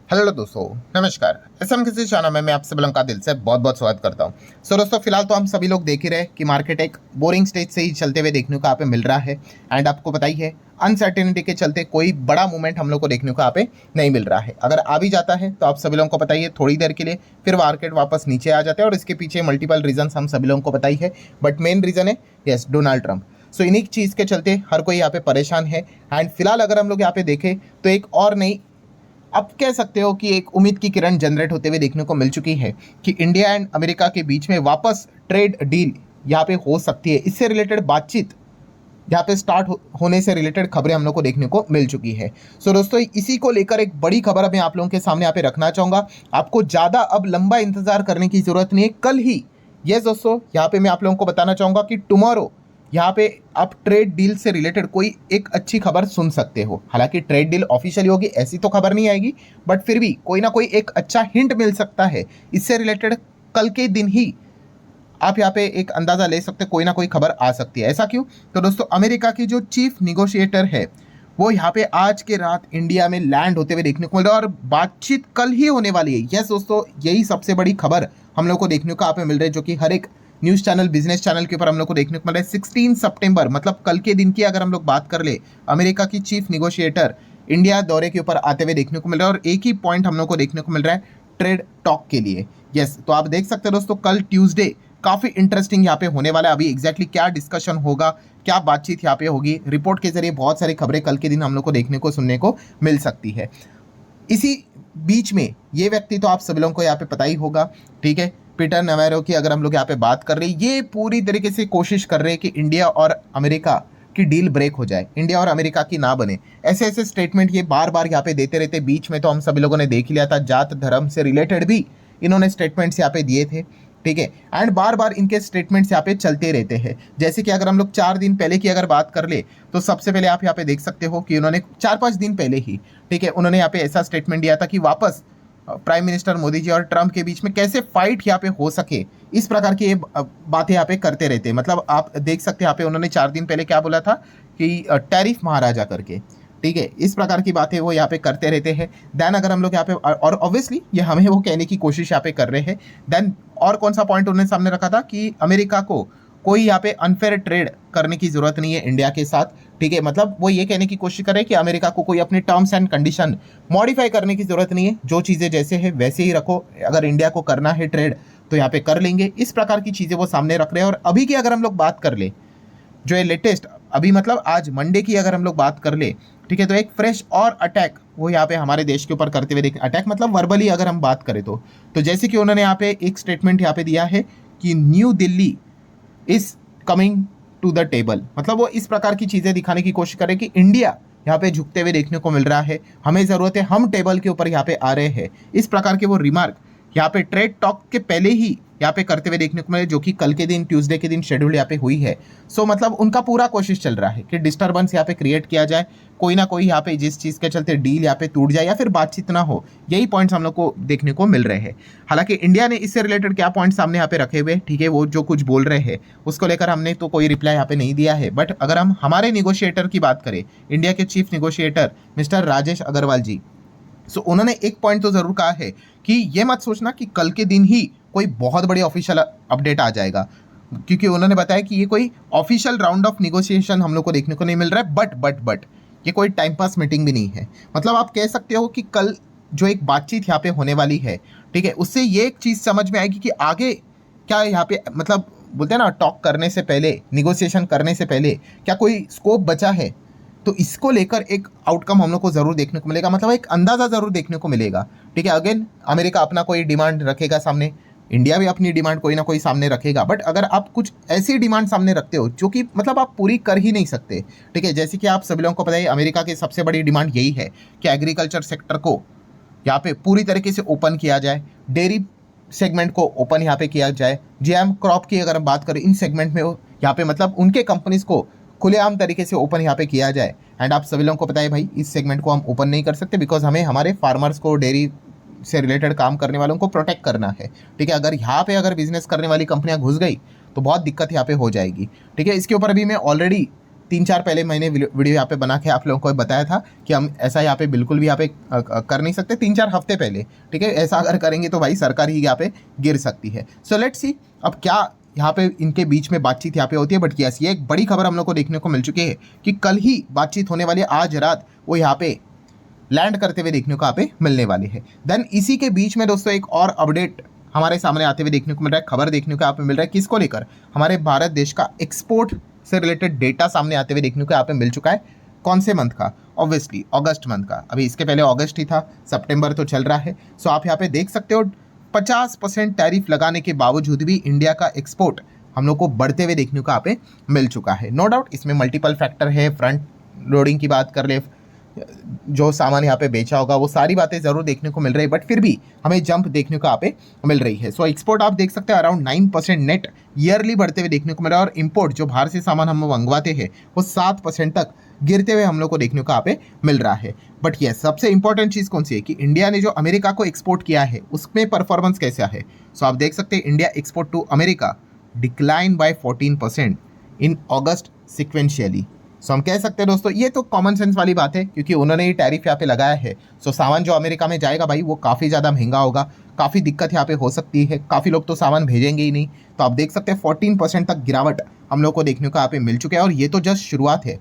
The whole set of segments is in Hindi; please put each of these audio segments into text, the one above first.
हेलो दोस्तों, नमस्कार। एसएम किसी चैनल में मैं आप सभी लोगों का दिल से बहुत बहुत स्वागत करता हूं। सो दोस्तों, फिलहाल तो हम सभी लोग देख ही रहे कि मार्केट एक बोरिंग स्टेज से ही चलते हुए देखने को यहाँ पे मिल रहा है। एंड आपको पता ही है, अनसर्टेनिटी के चलते कोई बड़ा मूवमेंट हम लोग को देखने को यहाँ पे नहीं मिल रहा है। अगर आ भी जाता है तो आप सभी लोगों को पता ही है, थोड़ी देर के लिए फिर मार्केट वापस नीचे आ जाता है। और इसके पीछे मल्टीपल रीजन हम सभी लोगों को पता ही है, बट मेन रीजन है यस, डोनाल्ड ट्रंप। सो इन्हीं चीज़ के चलते हर कोई यहाँ पे परेशान है। एंड फिलहाल अगर हम लोग यहाँ पे देखें तो एक और नई, अब कह सकते हो कि एक उम्मीद की किरण जनरेट होते हुए देखने को मिल चुकी है कि इंडिया एंड अमेरिका के बीच में वापस ट्रेड डील यहाँ पे हो सकती है। इससे रिलेटेड बातचीत यहाँ पे स्टार्ट होने से रिलेटेड खबरें हम लोग को देखने को मिल चुकी है। सो दोस्तों, इसी को लेकर एक बड़ी खबर मैं आप लोगों के सामने यहाँ पे रखना चाहूँगा। आपको ज़्यादा अब लंबा इंतजार करने की ज़रूरत नहीं है, कल ही यस दोस्तों, यहाँ पे मैं आप लोगों को बताना चाहूँगा कि टुमारो यहाँ पे आप ट्रेड डील से रिलेटेड कोई एक अच्छी खबर सुन सकते हो। हालांकि ट्रेड डील ऑफिशियली होगी ऐसी तो खबर नहीं आएगी, बट फिर भी कोई ना कोई एक अच्छा हिंट मिल सकता है। इससे रिलेटेड कल के दिन ही आप यहाँ पे एक अंदाज़ा ले सकते, कोई ना कोई खबर आ सकती है। ऐसा क्यों? तो दोस्तों, अमेरिका की जो चीफ निगोशिएटर है वो यहाँ पे आज के रात इंडिया में लैंड होते हुए देखने को मिल रहा है और बातचीत कल ही होने वाली है। यस दोस्तों, यही सबसे बड़ी खबर हम लोग को देखने को यहाँ पे मिल रही है, जो कि हर एक न्यूज़ चैनल, बिजनेस चैनल के ऊपर हम लोग को देखने को मिल रहा है। 16 सितंबर मतलब कल के दिन की अगर हम लोग बात कर ले, अमेरिका की चीफ निगोशिएटर इंडिया दौरे के ऊपर आते हुए देखने को मिल रहा है। और एक ही पॉइंट हम लोग को देखने को मिल रहा है ट्रेड टॉक के लिए। यस, तो आप देख सकते हैं दोस्तों, कल ट्यूसडे काफ़ी इंटरेस्टिंग यहाँ पे होने वाला है। अभी एग्जैक्टली क्या डिस्कशन होगा, क्या बातचीत यहाँ पे होगी, रिपोर्ट के जरिए बहुत सारी खबरें कल के दिन हम लोग को देखने को, सुनने को मिल सकती है। इसी बीच में ये व्यक्ति तो आप सभी लोगों को यहाँ पे पता ही होगा, ठीक है, पीटर नवैरो की अगर हम लोग यहाँ पे बात कर रहे हैं, ये पूरी तरीके से कोशिश कर रहे हैं कि इंडिया और अमेरिका की डील ब्रेक हो जाए, इंडिया और अमेरिका की ना बने। ऐसे ऐसे स्टेटमेंट ये बार बार यहाँ पे देते रहते। बीच में तो हम सभी लोगों ने देख लिया था, जात धर्म से रिलेटेड भी इन्होंने स्टेटमेंट्स यहाँ पे दिए थे, ठीक है। एंड बार बार इनके स्टेटमेंट्स यहाँ पे चलते रहते हैं। जैसे कि अगर हम लोग 4 दिन पहले की अगर बात कर ले तो सबसे पहले आप यहाँ पे देख सकते हो कि उन्होंने 4-5 दिन पहले ही, ठीक है, उन्होंने यहाँ पे ऐसा स्टेटमेंट दिया था कि वापस प्राइम मिनिस्टर मोदी जी और ट्रंप के बीच में कैसे फाइट यहाँ पे हो सके, इस प्रकार की ये बातें यहाँ पे करते रहते हैं। मतलब आप देख सकते हैं यहाँ पे उन्होंने 4 दिन पहले क्या बोला था कि टैरिफ महाराजा करके, ठीक है, इस प्रकार की बातें वो यहाँ पे करते रहते हैं। देन अगर हम लोग यहाँ पे, और ऑब्वियसली ये हमें वो कहने की कोशिश यहाँ पे कर रहे हैं। देन और कौन सा पॉइंट उन्होंने सामने रखा था कि अमेरिका को कोई यहाँ पे अनफेयर ट्रेड करने की जरूरत नहीं है इंडिया के साथ, ठीक है। मतलब वो ये कहने की कोशिश कर रहे हैं कि अमेरिका को कोई अपनी टर्म्स एंड कंडीशन मॉडिफाई करने की जरूरत नहीं है, जो चीज़ें जैसे है वैसे ही रखो, अगर इंडिया को करना है ट्रेड तो यहाँ पे कर लेंगे। इस प्रकार की चीज़ें वो सामने रख रहे हैं। और अभी की अगर हम लोग बात कर ले, जो है लेटेस्ट, अभी मतलब आज मंडे की अगर हम लोग बात कर ले, ठीक है, तो एक फ्रेश और अटैक वो यहाँ पे हमारे देश के ऊपर करते हुए देख, अटैक मतलब वर्बली अगर हम बात करें तो जैसे कि उन्होंने यहाँ पे एक स्टेटमेंट यहाँ पे दिया है कि New Delhi is coming to the table. मतलब वो इस प्रकार की चीज़ें दिखाने की कोशिश करें कि इंडिया यहाँ पे झुकते हुए देखने को मिल रहा है, हमें ज़रूरत है, हम टेबल के ऊपर यहाँ पे आ रहे हैं। इस प्रकार के वो रिमार्क यहाँ पे ट्रेड टॉक के पहले ही यहाँ पे करते हुए देखने को मिले, जो कि कल के दिन ट्यूसडे के दिन शेड्यूल यहाँ पे हुई है। सो मतलब उनका पूरा कोशिश चल रहा है कि डिस्टर्बेंस यहाँ पे क्रिएट किया जाए, कोई ना कोई यहाँ पे जिस चीज़ के चलते डील यहाँ पे टूट जाए या फिर बातचीत ना हो। यही पॉइंट्स हम लोग को देखने को मिल रहे हैं। हालांकि इंडिया ने इससे रिलेटेड क्या पॉइंट सामने यहाँ पे रखे हुए, ठीक है, वो जो कुछ बोल रहे हैं उसको लेकर हमने तो कोई रिप्लाई यहाँ पे नहीं दिया है। बट अगर हम हमारे निगोशिएटर की बात करें, इंडिया के chief negotiator mister Rajesh Agarwal जी, सो उन्होंने एक पॉइंट तो जरूर कहा है कि ये मत सोचना कि कल के दिन ही कोई बहुत बड़ी ऑफिशियल अपडेट आ जाएगा, क्योंकि उन्होंने बताया कि ये कोई ऑफिशियल राउंड ऑफ निगोशिएशन हम लोग को देखने को नहीं मिल रहा है। बट ये कोई टाइम पास मीटिंग भी नहीं है। मतलब आप कह सकते हो कि कल जो एक बातचीत यहाँ पे होने वाली है, ठीक है, उससे ये एक चीज़ समझ में आएगी कि आगे क्या यहाँ पे, मतलब बोलते हैं ना, टॉक करने से पहले, निगोशिएशन करने से पहले क्या कोई स्कोप बचा है। तो इसको लेकर एक आउटकम हम लोग को ज़रूर देखने को मिलेगा, मतलब एक अंदाज़ा ज़रूर देखने को मिलेगा, ठीक है। अगेन अमेरिका अपना कोई डिमांड रखेगा सामने, इंडिया भी अपनी डिमांड कोई ना कोई सामने रखेगा। बट अगर आप कुछ ऐसी डिमांड सामने रखते हो जो कि मतलब आप पूरी कर ही नहीं सकते, ठीक है, जैसे कि आप सभी लोगों को पता है अमेरिका की सबसे बड़ी डिमांड यही है कि एग्रीकल्चर सेक्टर को यहाँ पे पूरी तरीके से ओपन किया जाए, डेयरी सेगमेंट को ओपन यहाँ पे किया जाए, जेएम क्रॉप की अगर हम बात करें इन सेगमेंट में यहाँ पे मतलब उनके कंपनीज को खुलेआम तरीके से ओपन यहाँ पे किया जाए। एंड आप सभी लोगों को पता है भाई, इस सेगमेंट को हम ओपन नहीं कर सकते बिकॉज हमें हमारे फार्मर्स को, डेयरी से रिलेटेड काम करने वालों को प्रोटेक्ट करना है, ठीक है। अगर यहाँ पे अगर बिजनेस करने वाली कंपनियाँ घुस गई तो बहुत दिक्कत यहाँ पे हो जाएगी, ठीक है। इसके ऊपर अभी मैं ऑलरेडी 3-4 पहले मैंने वीडियो यहाँ पे बना के आप लोगों को बताया था कि हम ऐसा यहाँ पे बिल्कुल भी यहाँ पे कर नहीं सकते, 3-4 हफ्ते पहले, ठीक है। ऐसा अगर करेंगे तो भाई सरकार ही यहाँ पे गिर सकती है। सो लेट्स सी अब क्या यहाँ पे इनके बीच में बातचीत यहाँ पे होती है। बट यस, ये एक बड़ी खबर हम लोग को देखने को मिल चुकी है कि कल ही बातचीत होने वाली है, आज रात वो यहाँ पे लैंड करते हुए देखने को यहाँ पे मिलने वाली है। देन इसी के बीच में दोस्तों एक और अपडेट हमारे सामने आते हुए देखने को मिल रहा है, खबर देखने को यहाँ पे मिल रहा है, किसको लेकर, हमारे भारत देश का एक्सपोर्ट से रिलेटेड डेटा सामने आते हुए देखने को यहाँ पे मिल चुका है। कौन से मंथ का? ऑब्वियसली अगस्त मंथ का। अभी इसके पहले अगस्त ही था, सितंबर तो चल रहा है। सो आप यहाँ पे देख सकते हो 50% टैरिफ लगाने के बावजूद भी इंडिया का एक्सपोर्ट हम लोग को बढ़ते हुए देखने को यहाँ पे मिल चुका है। नो डाउट इसमें मल्टीपल फैक्टर है, फ्रंट लोडिंग की बात कर ले, जो सामान यहाँ पे बेचा होगा, वो सारी बातें जरूर देखने को मिल रही है, बट फिर भी हमें जंप देखने को यहाँ पे मिल रही है। सो एक्सपोर्ट आप देख सकते हैं अराउंड 9% नेट ईयरली बढ़ते हुए देखने को मिल रहा है, और इंपोर्ट जो बाहर से सामान हम मंगवाते हैं वो 7% तक गिरते हुए हम लोग को देखने को यहाँ पे मिल रहा है। बट ये सबसे इंपॉर्टेंट चीज़ कौन सी है कि इंडिया ने जो अमेरिका को एक्सपोर्ट किया है उसमें परफॉर्मेंस कैसा है। सो आप देख सकते हैं India export to America decline by 14% in August sequentially. So हम कह सकते हैं दोस्तों ये तो कॉमन सेंस वाली बात है, क्योंकि उन्होंने ही टैरिफ यहाँ पे लगाया है। सो सामान जो अमेरिका में जाएगा भाई वो काफ़ी ज़्यादा महंगा होगा, काफ़ी दिक्कत यहाँ पे हो सकती है, काफ़ी लोग तो सामान भेजेंगे ही नहीं। तो आप देख सकते हैं 14% तक गिरावट हम लोग को देखने को यहाँ पे मिल चुके हैं, और ये तो जस्ट शुरुआत है,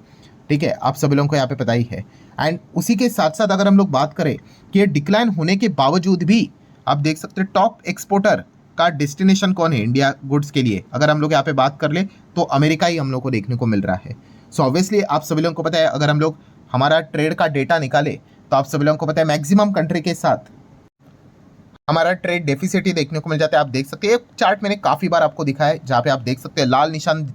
ठीक है, आप सभी लोगों को यहाँ पे पता ही है। एंड उसी के साथ साथ अगर हम लोग बात करें कि ये डिक्लाइन होने के बावजूद भी आप देख सकते हैं टॉप एक्सपोर्टर का डेस्टिनेशन कौन है इंडिया गुड्स के लिए, अगर हम लोग यहाँ पे बात कर ले तो अमेरिका ही हम लोग को देखने को मिल रहा है। सो ऑब्वियसली आप सभी लोगों को पता है, अगर हम लोग हमारा ट्रेड का डेटा निकाले तो आप सभी लोगों को पता है मैक्सिमम कंट्री के साथ हमारा ट्रेड डेफिसिट ही देखने को मिल जाता है। आप देख सकते हैं एक चार्ट मैंने काफ़ी बार आपको दिखाया है, जहाँ पे आप देख सकते हैं लाल निशान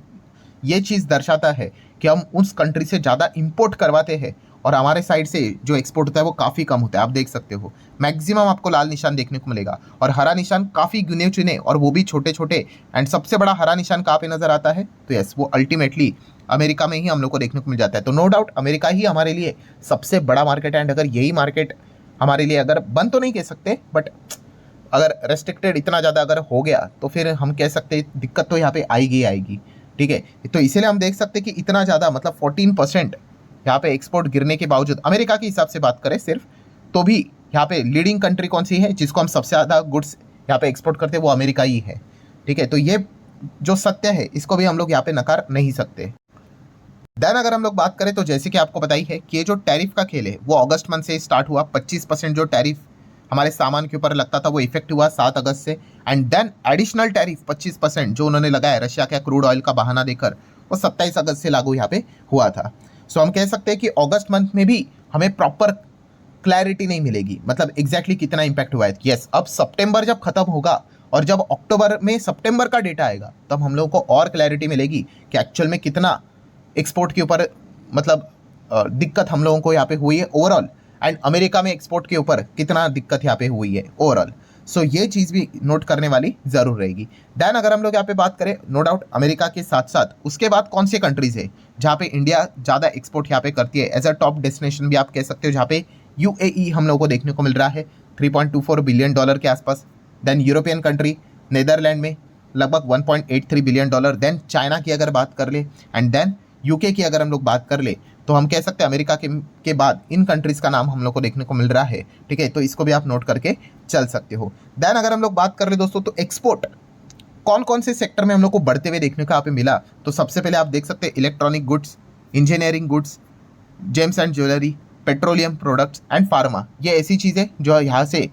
ये चीज़ दर्शाता है कि हम उस कंट्री से ज़्यादा इंपोर्ट करवाते हैं और हमारे साइड से जो एक्सपोर्ट होता है वो काफ़ी कम होता है। आप देख सकते हो मैक्सिमम आपको लाल निशान देखने को मिलेगा, और हरा निशान काफ़ी गिने चुने और वो भी छोटे छोटे। एंड सबसे बड़ा हरा निशान कहाँ पे नज़र आता है, तो यस वो अल्टीमेटली अमेरिका में ही हम लोग को देखने को मिल जाता है। तो नो डाउट अमेरिका ही हमारे लिए सबसे बड़ा मार्केट है। एंड अगर यही मार्केट हमारे लिए अगर बंद तो नहीं कह सकते, बट अगर रेस्ट्रिक्टेड इतना ज़्यादा अगर हो गया तो फिर हम कह सकते दिक्कत तो यहाँ पे आएगी, ठीक है। तो इसीलिए हम देख सकते कि इतना ज़्यादा मतलब 14% यहाँ पे एक्सपोर्ट गिरने के बावजूद अमेरिका के हिसाब से बात करें सिर्फ, तो भी यहाँ पे लीडिंग कंट्री कौन सी है जिसको हम सबसे ज़्यादा गुड्स यहाँ पे एक्सपोर्ट करते हैं, वो अमेरिका ही है, ठीक है। तो ये जो सत्य है इसको भी हम लोग यहाँ पे नकार नहीं सकते। देन अगर हम लोग बात करें तो जैसे कि आपको बताई है कि ये जो टैरिफ का खेल है वो अगस्त मंथ से स्टार्ट हुआ। 25% जो टैरिफ हमारे सामान के ऊपर लगता था वो इफेक्ट हुआ 7 अगस्त से। एंड देन एडिशनल टैरिफ 25% जो उन्होंने लगाया रशिया के क्रूड ऑयल का बहाना देकर, वो 27 अगस्त से लागू यहाँ पे हुआ था। सो हम कह सकते हैं कि अगस्त मंथ में भी हमें प्रॉपर क्लैरिटी नहीं मिलेगी, मतलब एग्जैक्टली कितना इंपैक्ट हुआ है। यस, अब सितंबर जब खत्म होगा और जब अक्टूबर में सितंबर का डेटा आएगा तब हम लोगों को और क्लैरिटी मिलेगी कि एक्चुअल में कितना एक्सपोर्ट के ऊपर मतलब दिक्कत हम लोगों को यहाँ पे हुई है ओवरऑल, एंड अमेरिका में एक्सपोर्ट के ऊपर कितना दिक्कत यहाँ पे हुई है ओवरऑल। सो ये चीज़ भी नोट करने वाली ज़रूर रहेगी। देन अगर हम लोग यहाँ पे बात करें, नो डाउट अमेरिका के साथ साथ उसके बाद कौन से कंट्रीज़ है जहाँ पे इंडिया ज़्यादा एक्सपोर्ट यहाँ पे करती है एज अ टॉप डेस्टिनेशन भी आप कह सकते हो, जहाँ पे यूएई हम लोगों को देखने को मिल रहा है $3.24 बिलियन के आसपास। देन यूरोपियन कंट्री नेदरलैंड में लगभग $1.83 बिलियन। देन चाइना की अगर बात कर ले, एंड देन यूके की अगर हम लोग बात कर ले, तो हम कह सकते हैं अमेरिका के बाद इन कंट्रीज़ का नाम हम लोग को देखने को मिल रहा है, ठीक है। तो इसको भी आप नोट करके चल सकते हो। देन अगर हम लोग बात कर ले दोस्तों तो एक्सपोर्ट कौन कौन से सेक्टर में हम लोग को बढ़ते हुए देखने को यहाँ पे मिला, तो सबसे पहले आप देख सकते हैं electronic goods, engineering goods, James and jewellery, petroleum products and pharma. ये ऐसी चीज़ें जो यहाँ से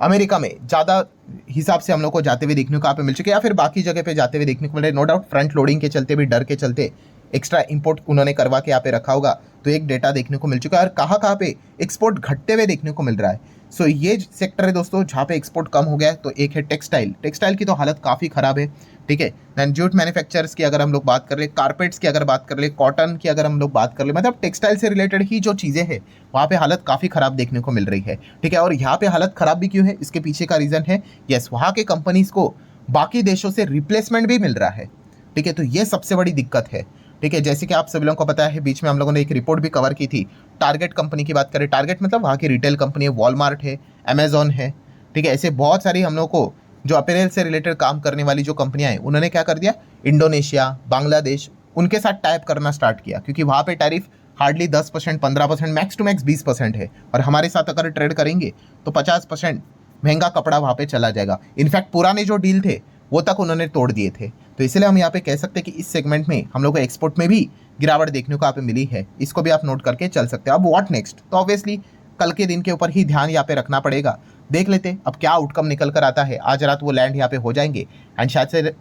अमेरिका में ज़्यादा हिसाब से हम लोग को जाते हुए देखने को यहाँ पे मिल चुके हैं, या फिर बाकी जगह पे जाते हुए देखने को मिल रहे। नो डाउट फ्रंट लोडिंग के चलते भी, डर के चलते एक्स्ट्रा इंपोर्ट उन्होंने करवा के यहाँ पे रखा होगा, तो एक डेटा देखने को मिल चुका है। और कहाँ पे एक्सपोर्ट घटते हुए देखने को मिल रहा है। सो ये सेक्टर है दोस्तों जहाँ पे एक्सपोर्ट कम हो गया है। तो एक है टेक्सटाइल की तो हालत काफ़ी ख़राब है, ठीक है। दैन जूट मैन्युफैक्चरर्स की अगर हम लोग बात कर ले, कारपेट्स की अगर बात कर ले, कॉटन की अगर हम लोग बात कर ले, मतलब टेक्सटाइल से रिलेटेड ही जो चीज़ें हैं वहाँ पे हालत काफ़ी ख़राब देखने को मिल रही है, ठीक है। और यहाँ पे हालत ख़राब भी क्यों है, इसके पीछे का रीज़न है यस वहाँ के कंपनीज़ को बाकी देशों से रिप्लेसमेंट भी मिल रहा है, ठीक है। तो ये सबसे बड़ी दिक्कत है, ठीक है। जैसे कि आप सभी लोगों को पता है बीच में हम लोगों ने एक रिपोर्ट भी कवर की थी, टारगेट कंपनी की बात करें। टारगेट मतलब वहाँ की रिटेल कंपनी है, वॉलमार्ट है, अमेजॉन है, ठीक है। ऐसे बहुत सारी हम लोग को जो अपीयरेंस से रिलेटेड काम करने वाली जो कंपनियां हैं उन्होंने क्या कर दिया, इंडोनेशिया, बांग्लादेश उनके साथ टाइप करना स्टार्ट किया, क्योंकि वहाँ पे tariff hardly 10%, 15%, max to max 20% है, और हमारे साथ अगर ट्रेड करेंगे तो 50% महंगा कपड़ा वहाँ पे चला जाएगा। इनफैक्ट पुराने जो डील थे वो तक उन्होंने तोड़ दिए थे। तो इसलिए हम यहाँ पे कह सकते हैं कि इस सेगमेंट में हम लोग को एक्सपोर्ट में भी गिरावट देखने को यहाँ पे मिली है। इसको भी आप नोट करके चल सकते हो। अब व्हाट नेक्स्ट, तो ऑब्वियसली कल के दिन के ऊपर ही ध्यान यहाँ पे रखना पड़ेगा। देख लेते अब क्या आउटकम निकल कर आता है। आज रात वो लैंड यहाँ पे हो जाएंगे, एंड शायद से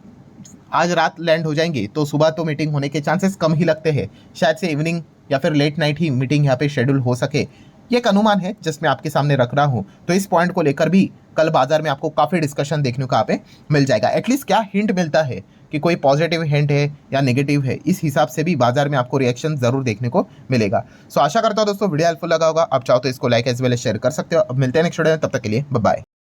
आज रात लैंड हो जाएंगे तो सुबह तो मीटिंग होने के चांसेस कम ही लगते हैं। शायद से इवनिंग या फिर लेट नाइट ही मीटिंग यहाँ पे शेड्यूल हो सके, ये एक अनुमान है जिसमें आपके सामने रख रहा हूँ। तो इस पॉइंट को लेकर भी कल बाजार में आपको काफ़ी डिस्कशन देखने को यहाँ पे मिल जाएगा। एटलीस्ट क्या हिंट मिलता है कि कोई पॉजिटिव हिंट है या नेगेटिव है, इस हिसाब से भी बाजार में आपको रिएक्शन जरूर देखने को मिलेगा। सो आशा करता हूँ दोस्तों वीडियो हेल्पफुल लगा होगा। आप चाहो तो इसको लाइक एज वेल शेयर कर सकते हो। अब मिलते हैं नेक्स्ट वीडियो में, तब तक के लिए बाय बाय।